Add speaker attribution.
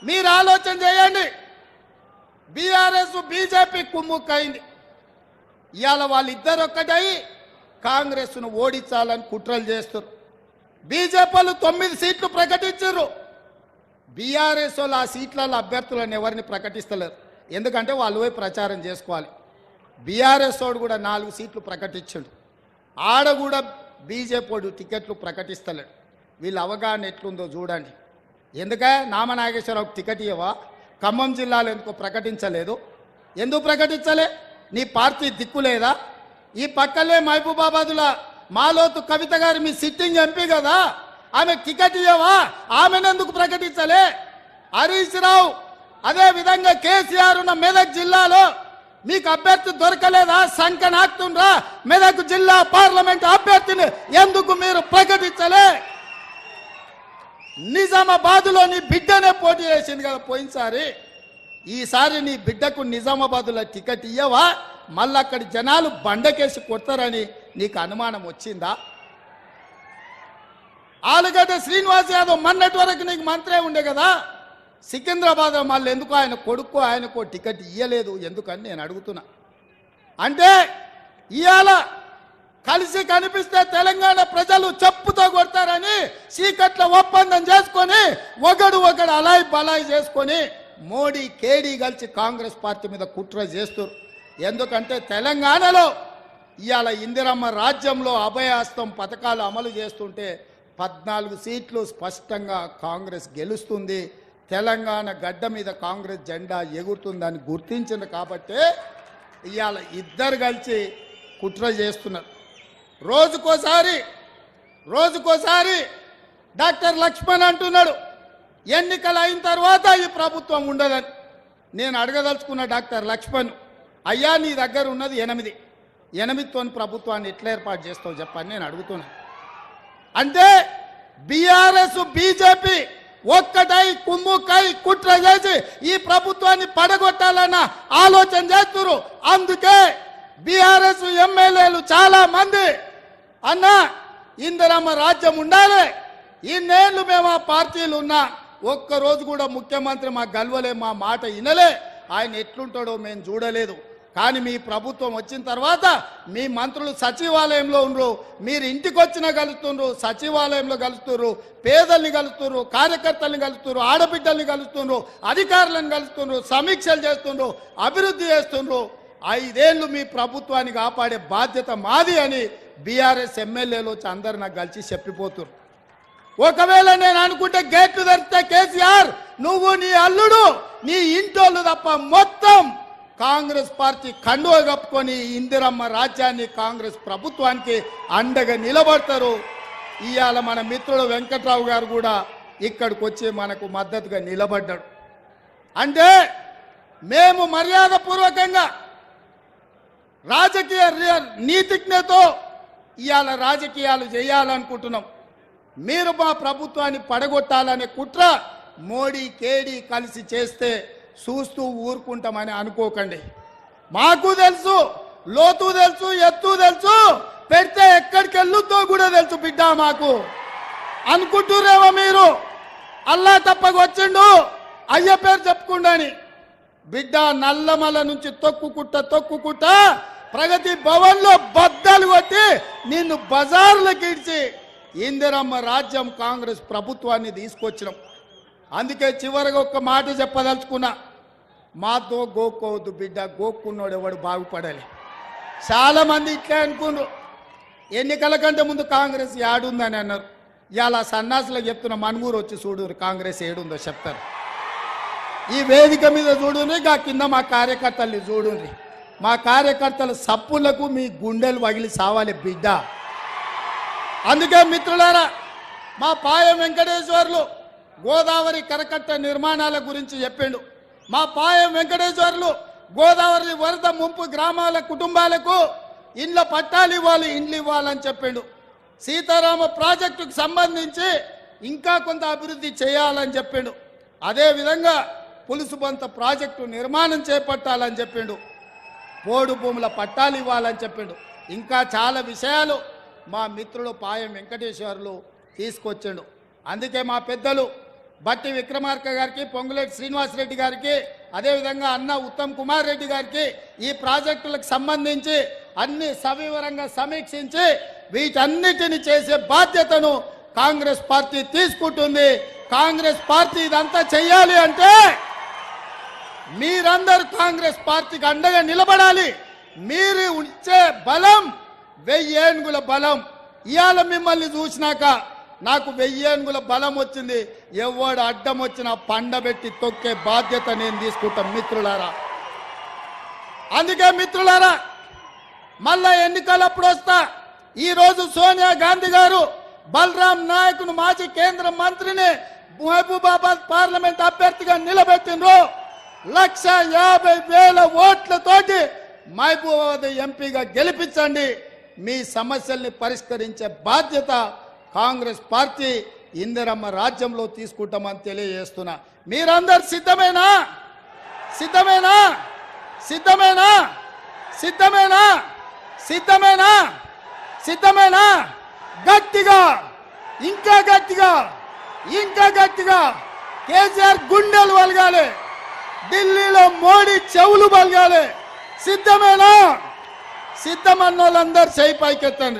Speaker 1: మీరు ఆలోచన చేయండి. బీఆర్ఎస్ బీజేపీ కుమ్ముక్కైంది. ఇవాళ వాళ్ళిద్దరు ఒక్కటై కాంగ్రెస్ను ఓడించాలని కుట్రలు చేస్తారు. బీజేపీలు 9 సీట్లు ప్రకటించారు. బీఆర్ఎస్ వాళ్ళు ఆ సీట్లలో అభ్యర్థులను ఎవరిని ప్రకటిస్తలేరు. ఎందుకంటే వాళ్ళు పోయి ప్రచారం చేసుకోవాలి. బీఆర్ఎస్ వాడు కూడా 4 సీట్లు ప్రకటించాడు. ఆడ కూడా బీజేపీ వాడు టికెట్లు ప్రకటిస్తలేడు. వీళ్ళ అవగాహన ఎట్లుందో చూడండి. ఎందుకే నామనాగేశ్వరరావుకి టికెట్ ఇవ్వవా? ఖమ్మం జిల్లాలో ఎందుకో ప్రకటించలేదు? ఎందుకు ప్రకటించలే? నీ పార్టీ దిక్కు లేదా? ఈ పక్కలే మహబూబాబాదుల మాలోతు కవిత గారు మీ సిట్టింగ్ ఎంపీ కదా, ఆమె టికెట్ ఇవ్వవా? ఆమెనెందుకు ప్రకటించలే? హరీష్ రావు అదే విధంగా కేసీఆర్ ఉన్న మెదక్ జిల్లాలో మీకు అభ్యర్థి దొరకలేదా? సంఖ్య నాకుతుండ్రా మెదక్ జిల్లా పార్లమెంట్ అభ్యర్థిని ఎందుకు మీరు ప్రకటించలే? నిజామాబాద్లో నీ బిడ్డనే పోటీ చేసింది కదా పోయినసారి. ఈసారి నీ బిడ్డకు నిజామాబాద్లో టికెట్ ఇయ్యవా? మళ్ళీ అక్కడి జనాలు బండకేసి కొడతారని నీకు అనుమానం వచ్చిందా? ఆలుగడ్డ శ్రీనివాస్ యాదవ్ మొన్నటి వరకు నీకు మంత్రే ఉండే కదా. సికింద్రాబాద్ మళ్ళీ ఎందుకు ఆయన కొడుకు ఆయనకు టికెట్ ఇయ్యలేదు ఎందుకని నేను అడుగుతున్నా. అంటే ఇవాళ కలిసి కనిపిస్తే తెలంగాణ ప్రజలు చెప్పుతో కొడతారని చీకట్ల ఒప్పందం చేసుకొని ఒకడు అలాయి బలాయి చేసుకొని మోడీ కేడీ కలిసి కాంగ్రెస్ పార్టీ మీద కుట్ర చేస్తారు. ఎందుకంటే తెలంగాణలో ఇవాళ ఇందిరమ్మ రాజ్యంలో అభయహస్తం పథకాలు అమలు చేస్తుంటే 14 సీట్లు స్పష్టంగా కాంగ్రెస్ గెలుస్తుంది. తెలంగాణ గడ్డ మీద కాంగ్రెస్ జెండా ఎగురుతుందని గుర్తించింది కాబట్టే ఇవాళ ఇద్దరు కలిసి కుట్ర చేస్తున్నారు. రోజుకోసారి డాక్టర్ లక్ష్మణ్ అంటున్నాడు ఎన్నికలు అయిన తర్వాత ఈ ప్రభుత్వం ఉండదని. నేను అడగదలుచుకున్న డాక్టర్ లక్ష్మణ్, అయ్యా నీ దగ్గర ఉన్నది 8తో ప్రభుత్వాన్ని ఎట్లా ఏర్పాటు చేస్తావు చెప్పని నేను అడుగుతున్నా. అంటే బీఆర్ఎస్ బీజేపీ ఒక్కటై కుమ్ముకై కుట్ర చేసి ఈ ప్రభుత్వాన్ని పడగొట్టాలన్న ఆలోచన చేస్తున్నారు. అందుకే బీఆర్ఎస్ ఎమ్మెల్యేలు చాలా మంది అన్న ఇందిరమ్మ రాజ్యం ఉండాలి, ఇన్నేళ్ళు మేము ఆ పార్టీలు ఉన్నా ఒక్కరోజు కూడా ముఖ్యమంత్రి మా గల్వలే, మా మాట వినలే, ఆయన ఎట్లుంటాడో మేము చూడలేదు. కానీ మీ ప్రభుత్వం వచ్చిన తర్వాత మీ మంత్రులు సచివాలయంలో ఉండరు, మీరు ఇంటికి వచ్చినా కలుస్తున్నారు, సచివాలయంలో కలుస్తున్నారు, పేదల్ని కలుస్తున్నారు, కార్యకర్తల్ని కలుస్తున్నారు, ఆడబిడ్డల్ని కలుస్తున్నారు, అధికారులను కలుస్తున్నారు, సమీక్షలు చేస్తున్నారు, అభివృద్ధి చేస్తున్నారు. 5 ఏళ్ళు మీ ప్రభుత్వాన్ని కాపాడే బాధ్యత మాది అని బీఆర్ఎస్ ఎమ్మెల్యేలు వచ్చి అందరు నాకు కలిసి చెప్పిపోతున్నారు. ఒకవేళ నేను అనుకుంటే గేట్లు తెరిస్తే కేసీఆర్ నువ్వు నీ అల్లుడు నీ ఇంటోళ్ళు తప్ప మొత్తం కాంగ్రెస్ పార్టీ కండువ కప్పుకొని ఇందిరమ్మ రాజ్యాన్ని కాంగ్రెస్ ప్రభుత్వానికి అండగా నిలబడతారు. ఇవాళ మన మిత్రుడు వెంకట్రావు గారు కూడా ఇక్కడికి వచ్చి మనకు మద్దతుగా నిలబడ్డాడు. అంటే మేము మర్యాదపూర్వకంగా రాజకీయ నీతిజ్ఞతో ఇవాళ రాజకీయాలు చేయాలనుకుంటున్నాం. మీరు మా ప్రభుత్వాన్ని పడగొట్టాలనే కుట్ర మోడీ కేడీ కలిసి చేస్తే చూస్తూ ఊరుకుంటామని అనుకోకండి. మాకు తెలుసు, లోతు తెలుసు, ఎత్తు తెలుసు, పెడితే ఎక్కడికి వెళ్ళుతో కూడా తెలుసు బిడ్డ మాకు. అనుకుంటురేమో మీరు అల్లా తప్పకు వచ్చిండు అయ్య పేరు చెప్పుకుండాని. బిడ్డ నల్లమల నుంచి తొక్కుకుంట ప్రగతి భవన్లో బద్దలు కొట్టి నిన్ను బజార్లకు ఇడిచి ఇందిరమ్మ రాజ్యం కాంగ్రెస్ ప్రభుత్వాన్ని తీసుకొచ్చినాం. అందుకే చివరిగా ఒక్క మాట చెప్పదలుచుకున్నా, మాతో గోక్కోవద్దు బిడ్డ, గోక్కున్నోడు ఎవడు బాగుపడాలి. చాలామంది ఇట్లే అనుకున్నారు, ఎన్నికల కంటే ముందు కాంగ్రెస్ ఏడుందని అన్నారు. ఇలా సన్నాసులకు చెప్తున్న మనుగూరు వచ్చి చూడు కాంగ్రెస్ ఏడుందో చెప్తారు. ఈ వేదిక మీద చూడుని, గా కింద మా కార్యకర్తల్ని చూడుని. మా కార్యకర్తల సప్పులకు మీ గుండెలు వగిలి సావాలి బిడ్డ. అందుకే మిత్రులారా, మా పాయం వెంకటేశ్వర్లు గోదావరి కరకట్ట నిర్మాణాల గురించి చెప్పిండు. మా పాయం వెంకటేశ్వర్లు గోదావరి వరద ముంపు గ్రామాల కుటుంబాలకు ఇండ్ల పట్టాలు ఇవ్వాలి, ఇండ్లు ఇవ్వాలని చెప్పిండు. సీతారామ ప్రాజెక్టుకు సంబంధించి ఇంకా కొంత అభివృద్ధి చేయాలని చెప్పిండు. అదేవిధంగా పులుసుబంత ప్రాజెక్టు నిర్మాణం చేపట్టాలని చెప్పిండు. పోడు భూముల పట్టాలు ఇవ్వాలని చెప్పిండు. ఇంకా చాలా విషయాలు మా మిత్రుడు పాయం వెంకటేశ్వర్లు తీసుకొచ్చిండు. అందుకే మా పెద్దలు బట్టి విక్రమార్క గారికి, పొంగులేటి శ్రీనివాసరెడ్డి గారికి, అదేవిధంగా అన్న ఉత్తమ్ కుమార్ రెడ్డి గారికి ఈ ప్రాజెక్టులకు సంబంధించి అన్ని సవివరంగా సమీక్షించి వీటన్నిటిని చేసే బాధ్యతను కాంగ్రెస్ పార్టీ తీసుకుంటుంది. కాంగ్రెస్ పార్టీ ఇదంతా చెయ్యాలి అంటే మీరందరూ కాంగ్రెస్ పార్టీకి అండగా నిలబడాలి. మీరు ఇచ్చే బలం 1000 ఏనుగుల బలం. ఇవాళ మిమ్మల్ని చూసినాక నాకు 1000 ఏనుగుల బలం వచ్చింది. ఎవడు అడ్డం వచ్చినా పండబెట్టి తొక్కే బాధ్యత నేను తీసుకుంటాం మిత్రులారా. అందుకే మిత్రులారా, మళ్ళా ఎన్నికలప్పుడు వస్తా. ఈరోజు సోనియా గాంధీ గారు బలరాం నాయకును మాజీ కేంద్ర మంత్రిని మహబూబాబాద్ పార్లమెంట్ అభ్యర్థిగా నిలబెట్టిండ్రు. 150,000 ఓట్లతోటి మహబూబాబాద్ ఎంపీగా గెలిపించండి. మీ సమస్యల్ని పరిష్కరించే బాధ్యత కాంగ్రెస్ పార్టీ ఇందిరమ్మ రాజ్యంలో తీసుకుంటామని తెలియజేస్తున్నా. మీరందరు సిద్ధమేనా? సిద్ధమేనా? సిద్ధమేనా? సిద్ధమేనా? సిద్ధమేనా? సిద్ధమేనా? గట్టిగా, ఇంకా గట్టిగా, ఇంకా గట్టిగా కేసీఆర్ గుండెలు వలగాలి, ఢిల్లీలో మోడీ చెవులు బలగాలి. సిద్ధమేనా? సిద్ధమన్న వాళ్ళందరూ చేయి పైకెత్తండి.